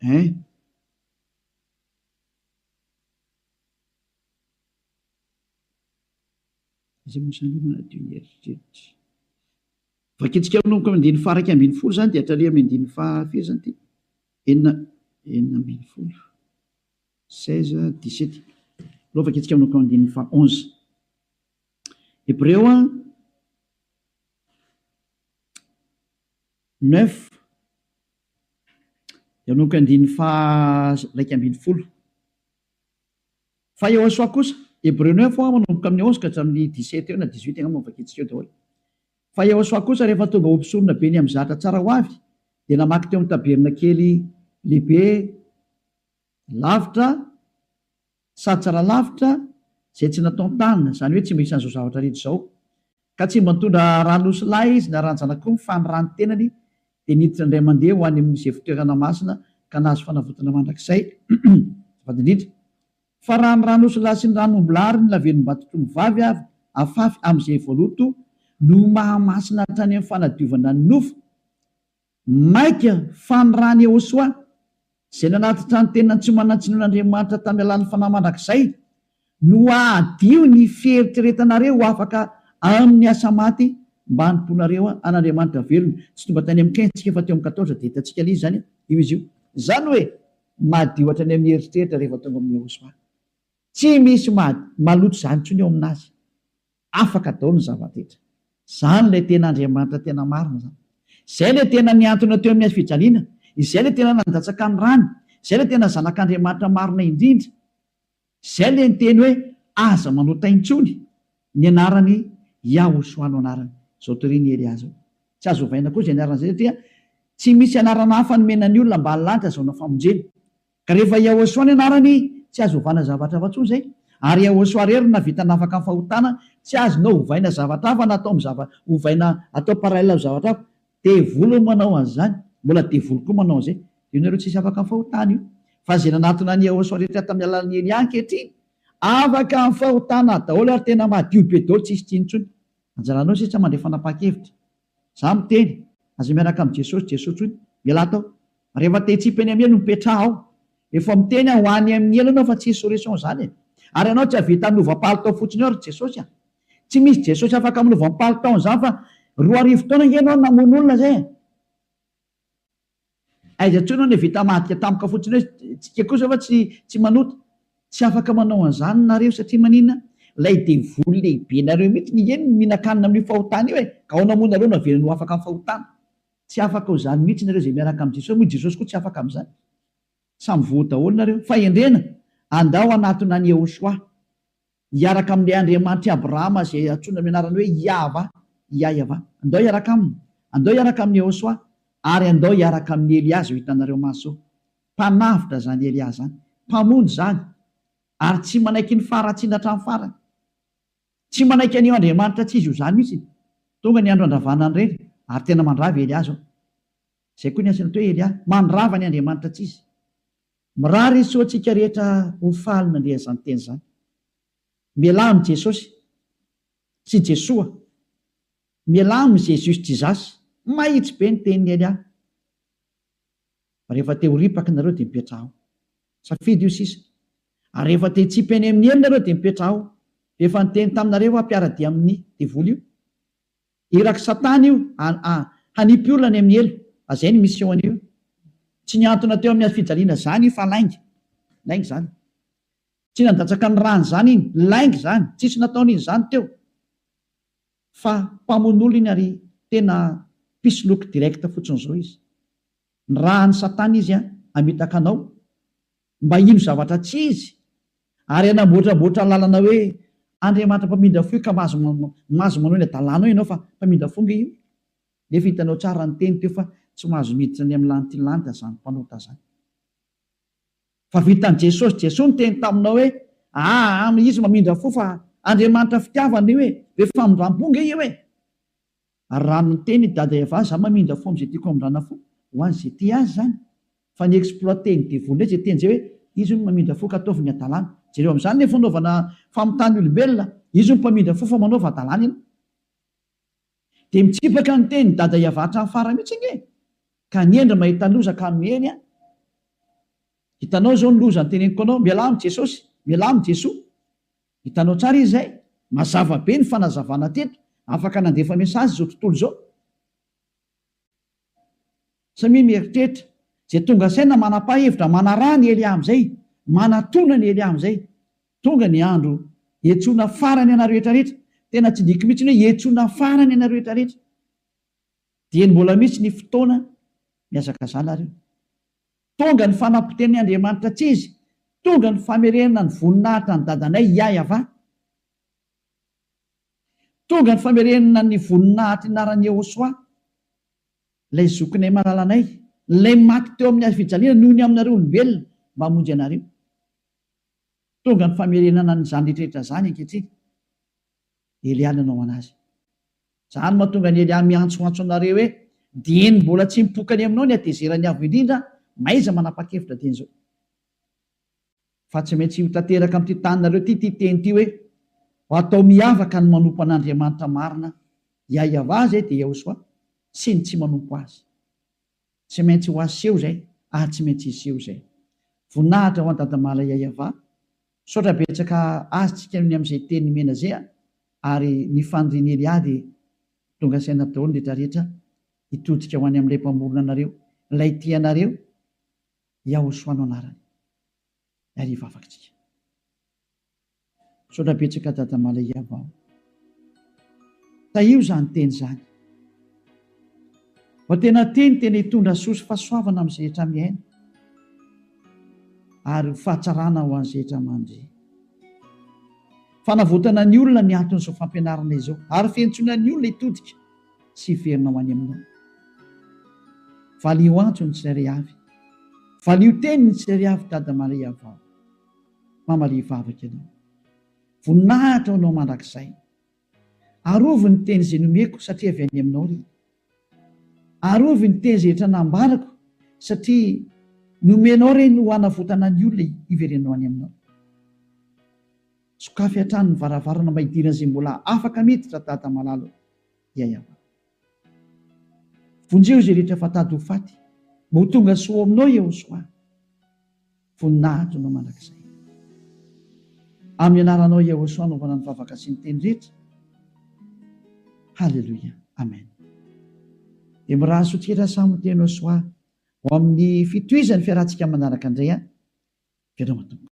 Speaker 1: zay mosany manadio ny eritreritra. Vakitsika manomboka amin'ny andiny faraka ambin'ny folo zany dia hatrary amin'ny andiny fahafiry zany ty enina ambin'ny folo 16-17 aloha vakitsika manomboka amin'ny andiny fa 11. Hébreu 9 dia manomboka andiny fa raika ambin'ny folo. Fa Yehosoa kosa Hébreu 9 manomboka amin'ny 11 ka hatramin'ny 17 eo na 18 angamba vakitsika eo daholo. Fa Yehosoa kosa rehefa tonga ompisorona be ny amin'ny zatra tsara ho avy dia namaky teo amin'ny taberna kely lehibe lavitra sady tsara lavitra zay tsy natao tanina, zany hoe tsy misy an'izao zavatra rehetra izao. Ka tsy mba nitondra ranosy lahy izy na ranjan'akoho fanirany tenany dia niditra indray mandeha ho any amin'izay fitoerana masina ka nahazo fanavotana mandrakizay. Vadindrindra fa raha ny ranosy lahy sy ny ranombolary ny lavelom-batotro mivavy avy afafy amin'izay voaloto no mahamasina hatrany amin'ny fanadiovana ny nofo maika fanirany Yehosoa zay nanatitra ny tenany tsy manatsinoan'Andriamanitra tamin'ny alan'ny fanahy mandrakizay no adio ny fieritreretanareo ho afaka amin'ny asa maty mba hanimponareo an'Andriamanitra velona. Tsy tomba tany amin'ny 15 tsika fa teo amin'ny 14 dia hitantsika ilay zany io izy io. Zany hoe madio hatrany amin'ny eritreritra rehefa tonga amin'ny Yehosoa. Tsy misy maloto zany tsony eo aminazy. Afaka daholo ny zava-detra. Zany ilay tena Andriamanitra tena marina zany. Izay ilay tena niantona teo amin'ny fijaliana, izay ilay tena nandatsaka ny rano, izay ilay tena zanak'Andriamanitra marina indrindra. Izay ilay ny teny hoe aza manota intsony ny anarany Yehosoa no anarany. Zao toriany Elias zao. Tsy azo ovaina koa izay anarana izay satria tsy misy anarana hafa nomenany olona mba halanitra zao na famonjena. Ka rehefa Yehosoa ny anarany tsy azo ovana zavatra hafa intsony izay. Ary Yehosoa rery na vita nafaka amin'ny fahotana tsy azonao ovaina zavatra hafa na atao ovaina atao paralèle amin'ny zavatra hafa. Devoly manao an'izany, mbola devoly koa manao an'izay. Io nareo tsisy afaka amin'ny fahotana io. Fa izay nanatona ny Yehosoa rehetra tamin'ny alalan'ny Elia ankehitriny afaka amin'ny fahotana daholo ary tena madio be daholo tsisy tsinontsony. Anjaranao sisa mandray fanapa-kevitra. Za miteny aza miaraka amin'ny Jesosy, Jesosy hoy miala atao. Rehefa te hitsipy any amin'ny elo mipetraha ao. Efa miteny ho any amin'ny elo anao fa tsy solution zany. Ary ianao tsy havita minova-palitao fotsiny eo ary Jesosy. Tsy misy Jesosy afaka minova-palitao zany fa 2 taona nge ianao namono olona zay. Aiza tsony ny vita madika tampoka fotsiny hoe tsika kosa fa tsy manota. Tsy afaka manao an'izany nareo satria manina lay devoly lehibe nareo mihitsy ny eny mihinan-kanina amin'ny fahotana io ka ao namono nareo navelany ho afaka amin'ny fahotana. Tsy afaka ho zany mihitsy nareo zay miaraka amin'ny Jesosy, moa Jesosy koa tsy afaka amin'izany. Samy voa daholo nareo fa endrena andao anatona ny Yehosoa hiaraka amin'ilay Andriamanitra Abrahama zay antsoina amin'ny anarany hoe Yahva, Yahva. Andao hiaraka aminy, andao hiaraka amin'ny Yehosoa ary andao hiaraka amin'ny Eliazy ho hitanareo maso mpanavitra zany Eliazy zany mpamonjy zany ary tsy manaiky ny faratsiana hatramin'ny farany tsy manaiky an'io Andriamanitra tsy izy io zany mihitsy tonga ny andro andravanany reny ary tena mandrava Eliazy zay koa ny asany hoe Elia mandrava ny Andriamanitra tsy izy mirary izy soantsika rehetra ho falina ndre zany teny zany mialamy Jesosy sy Jesoa mialamy Jesosy Jizasy mahitsy be ny tenin'ny Elia rehefa te ho ripaka nareo dia mipetraho safidy io sisa ary rehefa te hitsipy eny amin'ny ely nareo dia mipetraho rehefa niteny taminareo hampiaradia amin'ny devoly io iraky Satana io hanipy olona ny amin'ny elo azay ny mission io tsy niantona teo amin'ny fijaliana zany fa laingy zany tsy nandatsaka ny rany zany iny laingy zany tsisy nataony iny zany teo fa mpamono iny ary tena pisoloky direct fotsiny zao izy ny rahany Satana izy amitaka anao mba ino zavatra tsy izy ary anamboatraboatra lalana hoe Andriamanitra mpamindra fo ka mazo manao ny adalana io ianao fa mpamindra fonga io nefa hitanao tsara ny teny teo fa tsy mahazo miditra ny amin'ny lantilanta zany mpanota zany fa vitan'i Jesosy Jesosy ny teny taminao hoe izy mamindra fo fa Andriamanitra fitiavana io rehefa mindram-ponga io ary raha ny teny dada Eva za mamindra fo am'izay tiako amindrana fo ho an'izay ty azy zany fa ny exploité ny devoly zay teny zay hoe izy no mamindra fo ka ataovy ny adalana jereo amin'izany ny fanaovana famitany olombelona izy no mpamindra fo fa manaova adalana ina dia mitsipaka ny teny dada Eva hatramin'ny farany mihitsy iny ka niendra mahita loza ka miheny hitanao zao ny loza ny teneniko anao mialamy Jesosy mialamy Jesoa hitanao tsara izy zay mazava be ny fanazavana teto afaka nandefa mesazy zao tontolo zao samy mieritreritra zay tonga saina manapa-hevitra manaraha ny Elia am'izay manatona ny Elia am'izay tonga ny andro hiantsoana farany ana rehetrarehetra tena tsy diky mihitsy ny hoe hiantsoana farany ana rehetrarehetra dia ny mbola mihitsy ny fotoana miazaka zala reo tonga ny fanampiten'ny Andriamanitra tsy izy tonga ny famerenana ny voninahitra ny dadanay Yahava tonga ny famerenana ny voninahitra inarany Yehosoa ilay zokinay malalanay ilay maty teo amin'ny fijaliana noho ny aminareo olombelona mba hamonjy anareo tonga ny famerenana ny zany rehetrarehetra zany ankehitriny Elia nanao anazy zany mahatonga ny Elia miantsoantso anareo hoe dia ny mbola tsy mipokany aminao ny atezerany avo indrindra maiza manapa-kevitra teny zao fa tsy maintsy tanteraka amin'ity taninareo ty teny ty hoe ho atao miavaka ny manompo an'Andriamanitra marina Yahava zay dia Yehosoa sy ny tsy manompo azy tsy maintsy ho aseho zay tsy maintsy iseho zay voninahitra ho an-dadamala Yahava saotra betsaka azy tsika ny amin'izay teny mena zay ary ny fandriny Elia dia tonga saina daholo rehetrarehetra hitodika ho any amin'ilay mpamorona anareo ilay tianareo Yehosoa no anarany ariva afakitsika saotra betsaka dadamala Yahava taio zany teny zany fa tena tena hitondra sosy fahasoavana amin'izay rehetra miaina ary fahatsarana ho an'izay rehetra mandry fanavotana ny olona ny anton'izao fampianarana izao ary fiantsoana ny olona hitodika sy hiverina ho any aminao valio antso ny tsirairay avy valio teny ny tsirairay avy dadamala Yahava mamalia vavaka ianao voninahitra anao mandrakizay arovy ny teny izay nomeko satria avy any aminao ry arovy ny teny izay rehetra nambarako satria nomenao reny ho hanavotana ny olona hiverenao any aminao sokafy hatrany ny varavarana maidirana izay mbola afaka miditra dada malalo Yahava vonjeo izay rehetra fatady ho faty mba ho tonga soa aminao Yehosoa voninahitra anao mandrakizay amin'ny anaranao Yehosoa anaovana ny vavaka sy ny teny rehetra halleloia amen dia mirahaso tsika samy teny Yehosoa ho amin'ny fitohizany fiarahantsika manaraka indray veloma tompoko